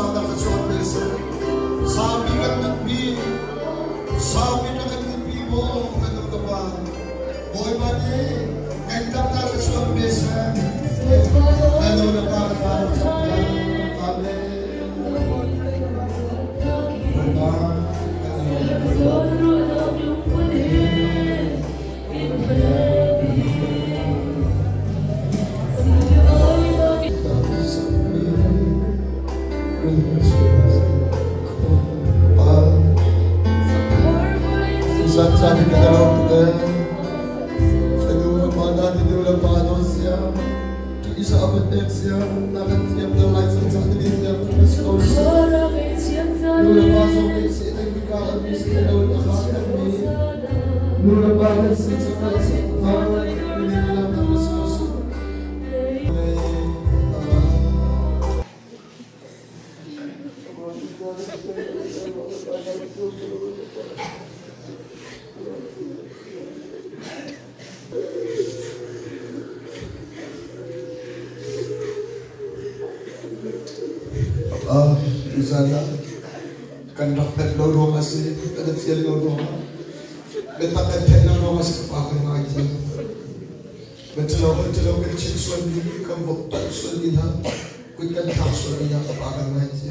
Father ka sa mesa. Sabi ka nagbi. Sabi na ka nagbi mo. Ano ka ba? Boy mani. Nagtap ka sa mesa. Ano na ba ka? Amen. Sabi ka na lang ito sa dulang mga natin dulang paano siya ito isa amat na siya nakatiyap na lang sa atin niya mas kaus dulang pasok ay siya nagbikaan mo siya na wala kakami dulang pasok siya sa kasi hindi lang na mas kaus Sana kandak loro kasi kadat siya loro betakat loro kasi pakai ngaji betulog kecil suami kamu tak suami dah kuikan tak suami dah pakai ngaji